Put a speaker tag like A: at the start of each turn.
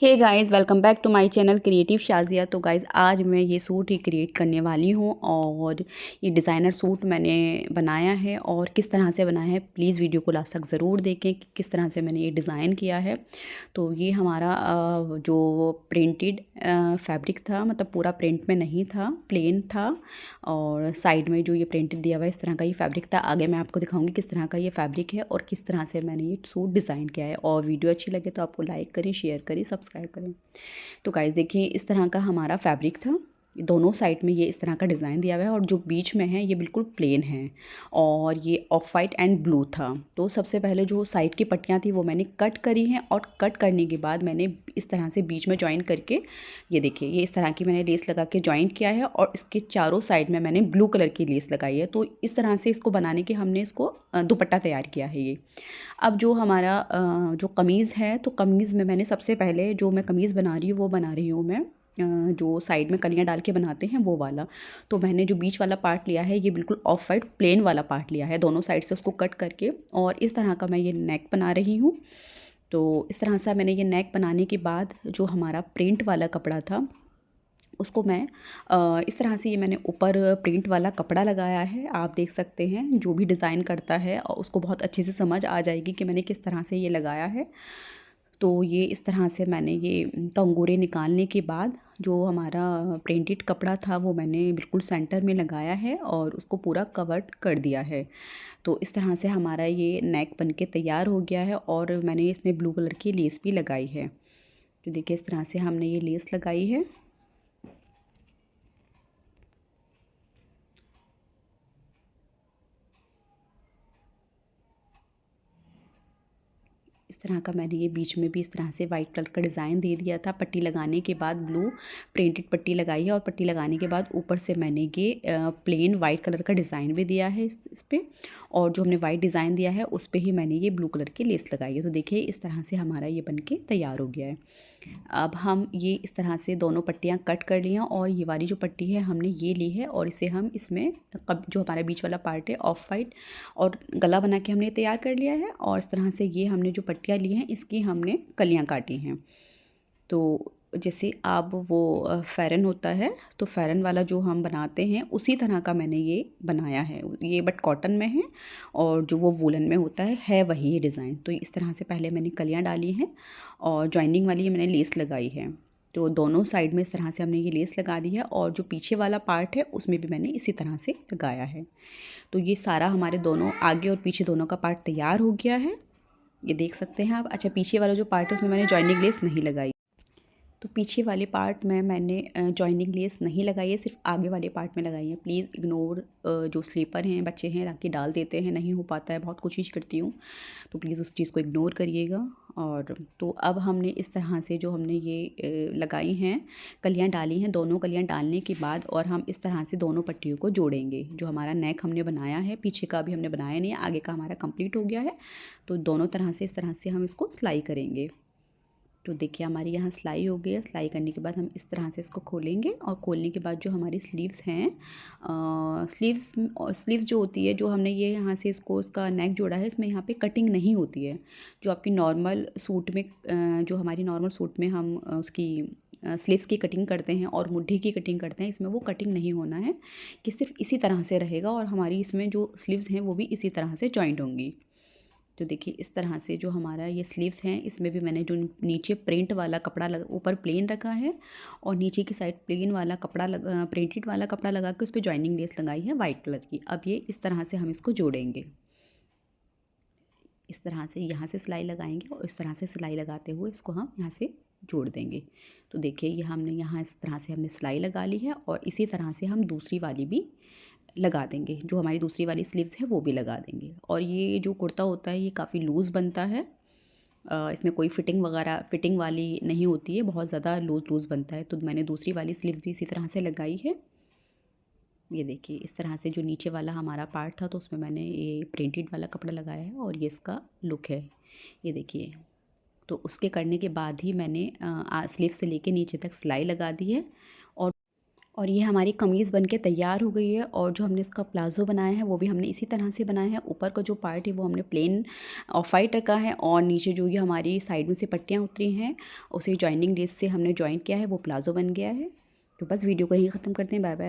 A: Hey guys, welcome back to my channel creative Shazia. तो guys आज मैं ये सूट ही क्रिएट करने वाली हूँ और ये डिज़ाइनर सूट मैंने बनाया है। और किस तरह से बनाया है प्लीज़ वीडियो को लास्ट तक ज़रूर देखें कि किस तरह से मैंने ये डिज़ाइन किया है। तो ये हमारा जो प्रिंटेड फैब्रिक था, मतलब पूरा प्रिंट में नहीं था, प्लेन था। और साइड में जो ये प्रिंटेड दिया हुआ है इस तरह का ये फैब्रिक था। आगे मैं आपको दिखाऊंगी किस तरह का ये फैब्रिक है और किस तरह से मैंने ये सूट डिज़ाइन किया है। और वीडियो अच्छी लगे तो आपको लाइक करें, शेयर करें, सब्सक्राइब करें। तो गाइस देखिए इस तरह का हमारा फैब्रिक था। दोनों साइड में ये इस तरह का डिज़ाइन दिया हुआ है और जो बीच में है ये बिल्कुल प्लेन है। और ये ऑफ वाइट एंड ब्लू था। तो सबसे पहले जो साइड की पट्टियाँ थी वो मैंने कट करी हैं और कट करने के बाद मैंने इस तरह से बीच में जॉइन करके ये देखिए ये इस तरह की मैंने लेस लगा के जॉइन किया है। और इसके चारों साइड में मैंने ब्लू कलर की लेस लगाई है। तो इस तरह से इसको बनाने के हमने इसको दुपट्टा तैयार किया है ये। अब जो हमारा जो कमीज़ है, तो कमीज़ में मैंने सबसे पहले जो मैं कमीज़ बना रही हूँ वो बना रही हूँ मैं जो साइड में कलियाँ डाल के बनाते हैं वो वाला। तो मैंने जो बीच वाला पार्ट लिया है ये बिल्कुल ऑफ वाइट प्लेन वाला पार्ट लिया है, दोनों साइड से उसको कट करके। और इस तरह का मैं ये नेक बना रही हूँ। तो इस तरह से मैंने ये नेक बनाने के बाद जो हमारा प्रिंट वाला कपड़ा था उसको मैं इस तरह से ये मैंने ऊपर प्रिंट वाला कपड़ा लगाया है। आप देख सकते हैं जो भी डिज़ाइन करता है और उसको बहुत अच्छे से समझ आ जाएगी कि मैंने किस तरह से ये लगाया है। तो ये इस तरह से मैंने ये कंगूरे निकालने के बाद जो हमारा प्रिंटेड कपड़ा था वो मैंने बिल्कुल सेंटर में लगाया है और उसको पूरा कवर कर दिया है। तो इस तरह से हमारा ये नेक बन के तैयार हो गया है। और मैंने इसमें ब्लू कलर की लेस भी लगाई है। तो देखिए इस तरह से हमने ये लेस लगाई है। इस तरह का मैंने ये बीच में भी इस तरह से वाइट कलर का डिज़ाइन दे दिया था। पट्टी लगाने के बाद ब्लू प्रिंटेड पट्टी लगाई है और पट्टी लगाने के बाद ऊपर से मैंने ये प्लेन वाइट कलर का डिज़ाइन भी दिया है इस पर। और जो हमने वाइट डिज़ाइन दिया है उस पर ही मैंने ये ब्लू कलर की लेस लगाई है। तो देखिए इस तरह से हमारा ये बन के तैयार हो गया है। अब हम ये इस तरह से दोनों पट्टियाँ कट कर ली हैं और ये वाली जो पट्टी है हमने ये ली है और इसे हम इसमें जो हमारा बीच वाला पार्ट है ऑफ वाइट और गला बना के हमने तैयार कर लिया है। और इस तरह से ये हमने जो पट्टियाँ ली हैं इसकी हमने कलियाँ काटी हैं। तो जैसे अब वो फ़ैरन होता है तो फ़ैरन वाला जो हम बनाते हैं उसी तरह का मैंने ये बनाया है। ये बट कॉटन में है और जो वो वूलन में होता है वही ये डिज़ाइन। तो इस तरह से पहले मैंने कलियाँ डाली हैं और जॉइनिंग वाली मैंने लेस लगाई है। तो दोनों साइड में इस तरह से हमने ये लेस लगा दी है और जो पीछे वाला पार्ट है उसमें भी मैंने इसी तरह से लगाया है। तो ये सारा हमारे दोनों आगे और पीछे दोनों का पार्ट तैयार हो गया है। ये देख सकते हैं आप। अच्छा, पीछे वाला जो पार्ट है उसमें मैंने जॉइनिंग लेस नहीं लगाई। तो पीछे वाले पार्ट में मैंने जॉइनिंग लेस नहीं लगाई है, सिर्फ आगे वाले पार्ट में लगाई है। प्लीज़ इग्नोर, जो स्लीपर हैं बच्चे हैं लाके डाल देते हैं, नहीं हो पाता है, बहुत कोशिश करती हूँ। तो प्लीज़ उस चीज़ को इग्नोर करिएगा। और तो अब हमने इस तरह से जो हमने ये लगाई हैं कलियाँ डाली हैं, दोनों कलियाँ डालने के बाद और हम इस तरह से दोनों पट्टियों को जोड़ेंगे। जो हमारा नेक हमने बनाया है, पीछे का भी हमने बनाया नहीं है, आगे का हमारा कंप्लीट हो गया है। तो दोनों तरह से इस तरह से हम इसको सिलाई करेंगे। तो देखिए हमारी यहाँ सिलाई हो गई है। सिलाई करने के बाद हम इस तरह से इसको खोलेंगे और खोलने के बाद जो हमारी स्लीव्स हैं, स्लीव्स जो होती है, जो हमने ये यहाँ से इसको इसका नेक जोड़ा है, इसमें यहाँ पे कटिंग नहीं होती है। जो आपकी नॉर्मल सूट में जो हमारी नॉर्मल सूट में हम उसकी स्लीव्स की कटिंग करते हैं और मुड्ढे की कटिंग करते हैं, इसमें वो कटिंग नहीं होना है कि सिर्फ इसी तरह से रहेगा और हमारी इसमें जो स्लीव्स हैं वो भी इसी तरह से जॉइंट होंगी। तो देखिए इस तरह से जो हमारा ये स्लीव्स हैं इसमें भी मैंने जो नीचे प्रिंट वाला कपड़ा लगा, ऊपर प्लेन रखा है और नीचे की साइड प्लेन वाला कपड़ा प्रिंटेड वाला कपड़ा लगा के उस पर जॉइनिंग लेस लगाई है वाइट कलर की। अब ये इस तरह से हम इसको जोड़ेंगे। इस तरह से यहाँ से सिलाई लगाएंगे और इस तरह से सिलाई लगाते हुए इसको हम यहाँ से जोड़ देंगे। तो देखिए ये हमने यहाँ इस तरह से हमने सिलाई लगा ली है और इसी तरह से हम दूसरी वाली भी लगा देंगे। जो हमारी दूसरी वाली स्लीव्स है वो भी लगा देंगे। और ये जो कुर्ता होता है ये काफ़ी लूज़ बनता है, इसमें कोई फिटिंग वाली नहीं होती है, बहुत ज़्यादा लूज़ बनता है। तो मैंने दूसरी वाली स्लीव्स भी इसी तरह से लगाई है। ये देखिए इस तरह से जो नीचे वाला हमारा पार्ट था तो उसमें मैंने ये प्रिंटेड वाला कपड़ा लगाया है और ये इसका लुक है। ये देखिए, तो उसके करने के बाद ही मैंने स्लीव से लेके नीचे तक सिलाई लगा दी है। और और ये हमारी कमीज़ बनके तैयार हो गई है। और जो हमने इसका प्लाज़ो बनाया है वो भी हमने इसी तरह से बनाया है। ऊपर का जो पार्ट है वो हमने प्लेन ऑफ वाइट रखा है और नीचे जो ये हमारी साइड में से पट्टियाँ उतरी हैं उसे जॉइनिंग लेस से हमने जॉइन किया है, वो प्लाज़ो बन गया है। तो बस वीडियो को यहीं ख़त्म करते हैं। Bye bye.